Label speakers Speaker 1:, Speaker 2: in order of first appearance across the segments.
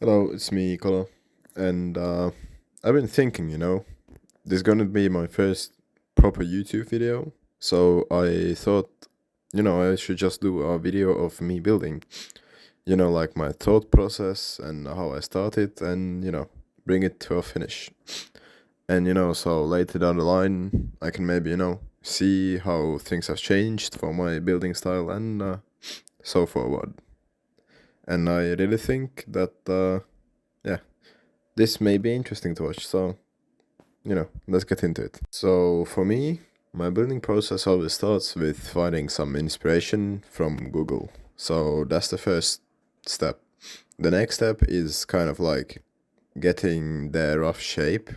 Speaker 1: Hello, it's me, Kolo. And I've been thinking, this is gonna be my first proper YouTube video. So I thought, I should just do a video of me building, like my thought process and how I started and, bring it to a finish. And, so later down the line, I can maybe, see how things have changed for my building style and so forward. And I really think that, yeah, this may be interesting to watch. So, let's get into it. So, for me, my building process always starts with finding some inspiration from Google. So, that's the first step. The next step is kind of like getting the rough shape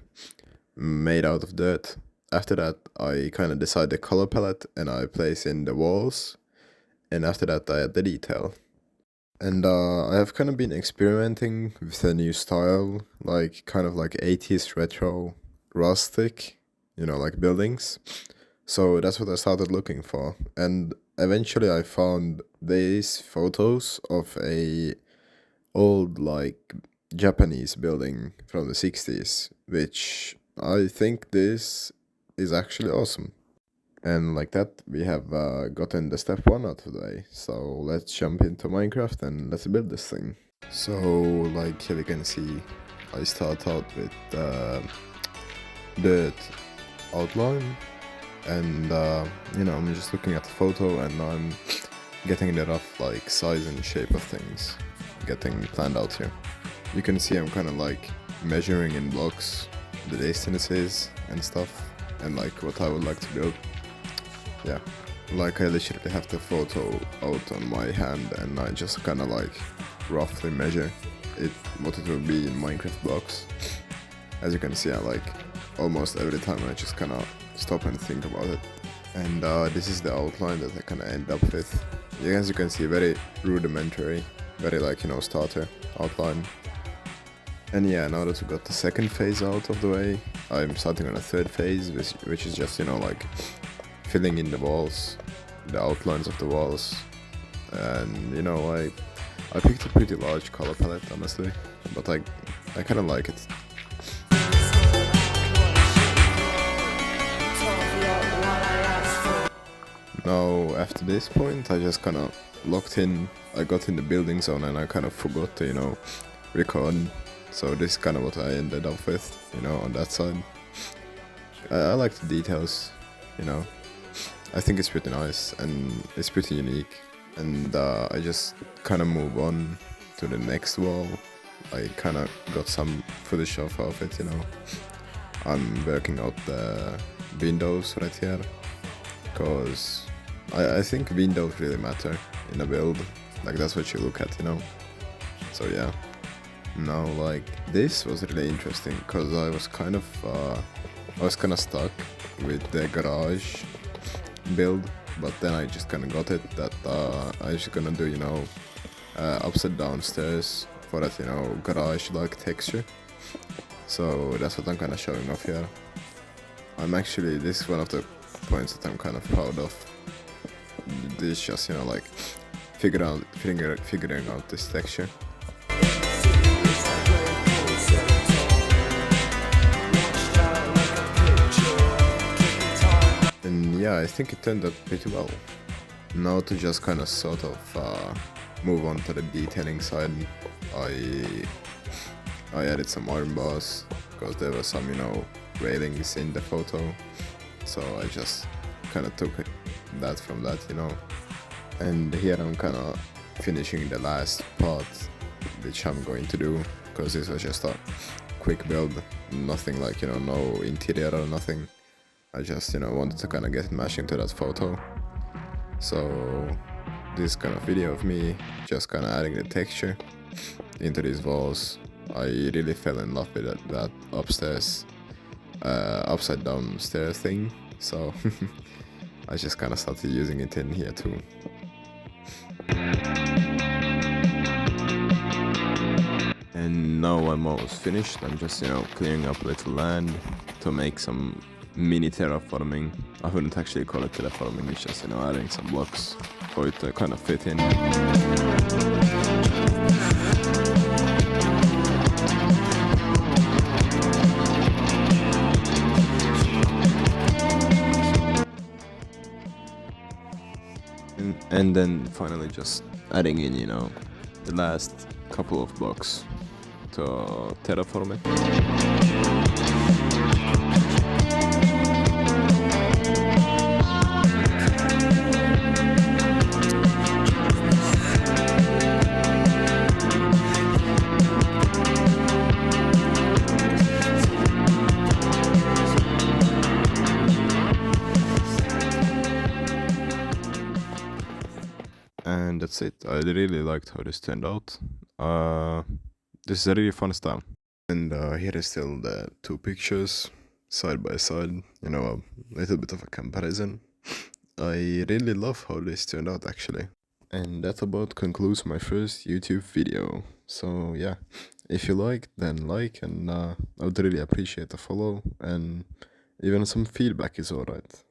Speaker 1: made out of dirt. After that, I kind of decide the color palette and I place in the walls. And after that, I add the detail. And I have kind of been experimenting with a new style, like kind of like 80s retro rustic, like buildings. So that's what I started looking for. And eventually I found these photos of a old like Japanese building from the 60s, which I think this is actually awesome. And like that, we have gotten the step one out of the way. So let's jump into Minecraft and let's build this thing. So like here we can see, I start out with dirt outline. And I'm just looking at the photo and I'm getting the rough like size and shape of things getting planned out here. You can see I'm kind of like measuring in blocks the distances and stuff and like what I would like to build. Yeah, like I literally have the photo out on my hand and I just kind of like roughly measure it, what it will be in Minecraft blocks. As you can see, I like almost every time I just kind of stop and think about it. And this is the outline that I kind of end up with. As you can see, very rudimentary, very like, starter outline. And yeah, now that we got the second phase out of the way, I'm starting on a third phase, which is just, like filling in the walls, the outlines of the walls. And, I picked a pretty large color palette, honestly, but I kind of like it. Now, after this point, I just kind of locked in, I got in the building zone and I kind of forgot to, record. So this is kind of what I ended up with, on that side. I like the details, I think it's pretty nice and it's pretty unique. And I just kind of move on to the next wall. I kind of got some footage of it, I'm working out the windows right here. Because I think windows really matter in a build. Like that's what you look at, So yeah. Now like this was really interesting because I was kind of stuck with the garage build, but then I just kind of got it that I just gonna do upside down stairs for that garage like texture. So that's what I'm kind of showing off here. This is one of the points that I'm kind of proud of. This just like figuring out this texture. And yeah, I think it turned out pretty well. Now to just kind of sort of move on to the detailing side, I added some iron bars because there were some railings in the photo. So I just kind of took that from that, And here I'm kind of finishing the last part, which I'm going to do, because this was just a quick build, nothing like, no interior or nothing. I just, wanted to kind of get it matching to that photo. So this kind of video of me just kind of adding the texture into these walls. I really fell in love with that upstairs upside down stair thing, so I just kind of started using it in here too. And now I'm almost finished. I'm just clearing up a little land to make some mini terraforming. I wouldn't actually call it terraforming, it's just adding some blocks for it to kind of fit in. and then finally just adding in, the last couple of blocks to terraform it. And that's it. I really liked how this turned out. This is a really fun style. And here is still the two pictures side by side, a little bit of a comparison. I really love how this turned out actually. And that about concludes my first YouTube video. So yeah, if you like, then like, and I would really appreciate a follow, and even some feedback is alright.